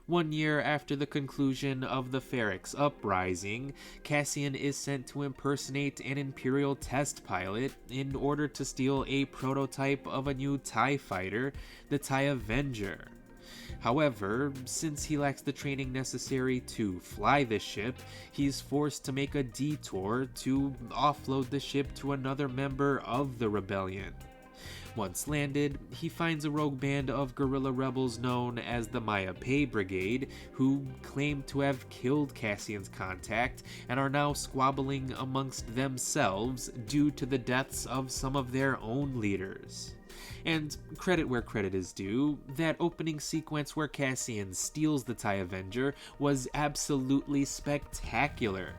1 year after the conclusion of the Ferrix Uprising, Cassian is sent to impersonate an Imperial test pilot in order to steal a prototype of a new TIE fighter, the TIE Avenger. However, since he lacks the training necessary to fly the ship, he's forced to make a detour to offload the ship to another member of the rebellion. Once landed, he finds a rogue band of guerrilla rebels known as the Maya Pei Brigade, who claim to have killed Cassian's contact and are now squabbling amongst themselves due to the deaths of some of their own leaders. And credit where credit is due, that opening sequence where Cassian steals the TIE Avenger was absolutely spectacular.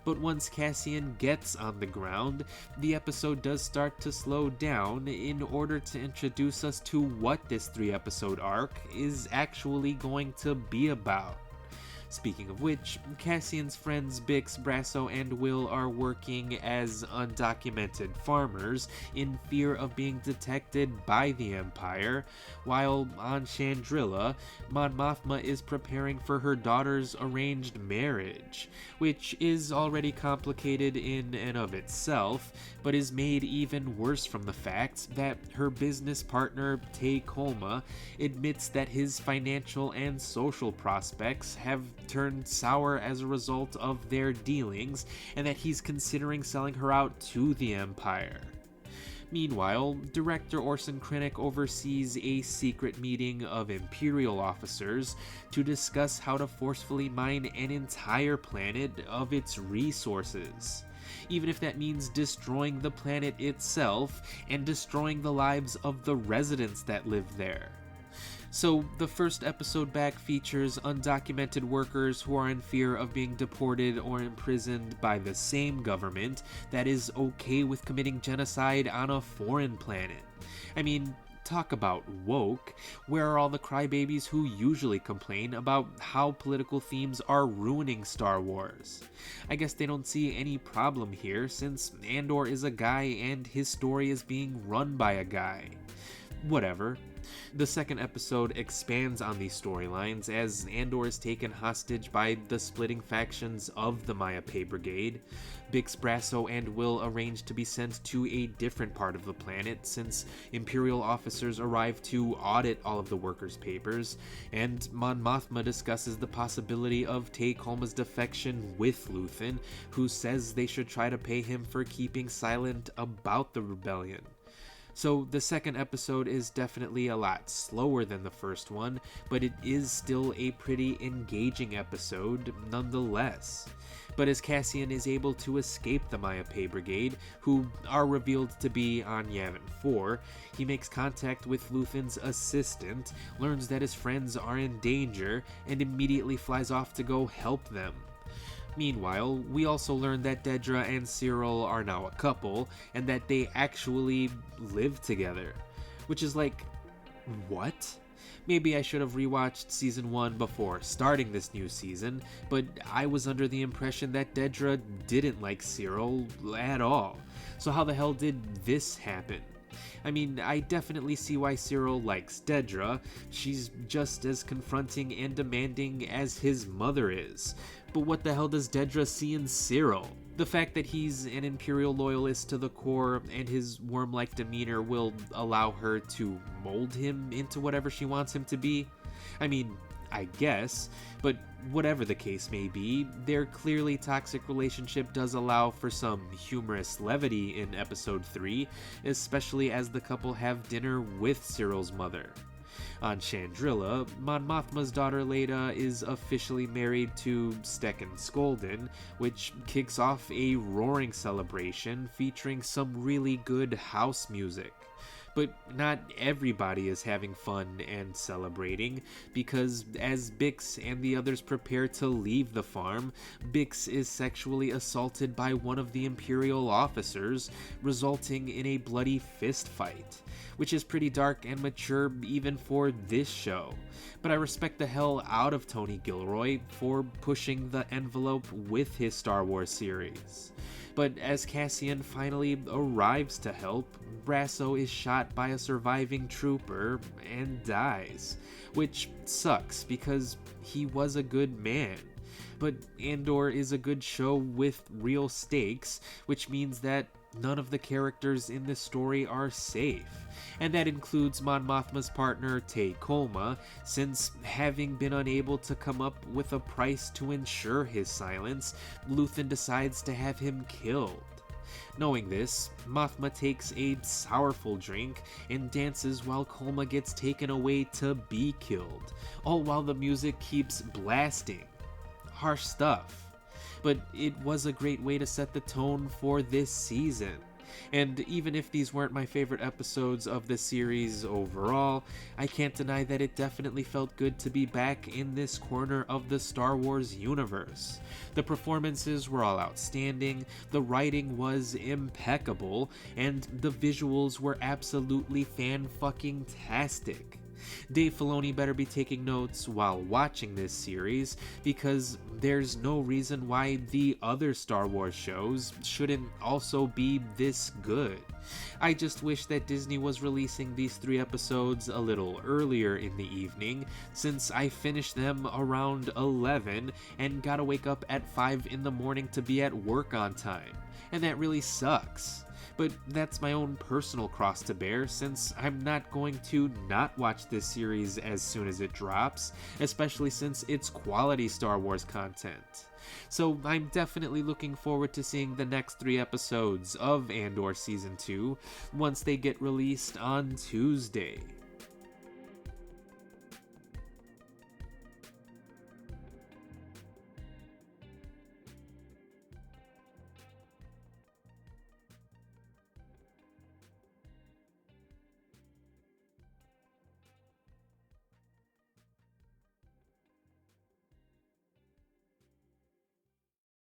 But once Cassian gets on the ground, the episode does start to slow down in order to introduce us to what this 3-episode arc is actually going to be about. Speaking of which, Cassian's friends Bix, Brasso, and Will are working as undocumented farmers in fear of being detected by the Empire, while on Chandrilla, Mon Mothma is preparing for her daughter's arranged marriage, which is already complicated in and of itself, but is made even worse from the fact that her business partner, Tay Kolma, admits that his financial and social prospects have turned sour as a result of their dealings, and that he's considering selling her out to the Empire. Meanwhile, director Orson Krennic oversees a secret meeting of Imperial officers to discuss how to forcefully mine an entire planet of its resources, even if that means destroying the planet itself and destroying the lives of the residents that live there. So, the first episode back features undocumented workers who are in fear of being deported or imprisoned by the same government that is okay with committing genocide on a foreign planet. I mean, talk about woke. Where are all the crybabies who usually complain about how political themes are ruining Star Wars? I guess they don't see any problem here, since Andor is a guy and his story is being run by a guy. Whatever. The second episode expands on these storylines as Andor is taken hostage by the splitting factions of the Maya Pei Brigade. Bix, Brasso, and Will arrange to be sent to a different part of the planet since Imperial officers arrive to audit all of the workers' papers, and Mon Mothma discusses the possibility of Tay Kolma's defection with Luthen, who says they should try to pay him for keeping silent about the rebellion. So the second episode is definitely a lot slower than the first one, but it is still a pretty engaging episode nonetheless. But as Cassian is able to escape the Maya Pei Brigade, who are revealed to be on Yavin 4, he makes contact with Luthen's assistant, learns that his friends are in danger, and immediately flies off to go help them. Meanwhile, we also learn that Dedra and Cyril are now a couple, and that they actually live together. Which is like, what? Maybe I should have rewatched season 1 before starting this new season, but I was under the impression that Dedra didn't like Cyril at all. So how the hell did this happen? I mean, I definitely see why Cyril likes Dedra. She's just as confronting and demanding as his mother is. But what the hell does Dedra see in Cyril? The fact that he's an Imperial loyalist to the core and his worm-like demeanor will allow her to mold him into whatever she wants him to be? I mean, I guess, but whatever the case may be, their clearly toxic relationship does allow for some humorous levity in episode 3, especially as the couple have dinner with Cyril's mother. On Chandrilla, Mon Mothma's daughter Leda is officially married to Stekken Skolden, which kicks off a roaring celebration featuring some really good house music. But not everybody is having fun and celebrating, because as Bix and the others prepare to leave the farm, Bix is sexually assaulted by one of the Imperial officers, resulting in a bloody fist fight, which is pretty dark and mature even for this show. But I respect the hell out of Tony Gilroy for pushing the envelope with his Star Wars series. But as Cassian finally arrives to help, Brasso is shot by a surviving trooper and dies, which sucks because he was a good man. But Andor is a good show with real stakes, which means that none of the characters in this story are safe, and that includes Mon Mothma's partner Tay Kolma, since having been unable to come up with a price to ensure his silence, Luthen decides to have him killed. Knowing this, Mothma takes a sorrowful drink and dances while Kolma gets taken away to be killed, all while the music keeps blasting. Harsh stuff. But it was a great way to set the tone for this season. And even if these weren't my favorite episodes of the series overall, I can't deny that it definitely felt good to be back in this corner of the Star Wars universe. The performances were all outstanding, the writing was impeccable, and the visuals were absolutely fan-fucking-tastic. Dave Filoni better be taking notes while watching this series, because there's no reason why the other Star Wars shows shouldn't also be this good. I just wish that Disney was releasing these 3 episodes a little earlier in the evening, since I finished them around 11 and gotta wake up at 5 in the morning to be at work on time, and that really sucks. But that's my own personal cross to bear, since I'm not going to not watch this series as soon as it drops, especially since it's quality Star Wars content. So I'm definitely looking forward to seeing the next 3 episodes of Andor Season 2 once they get released on Tuesday.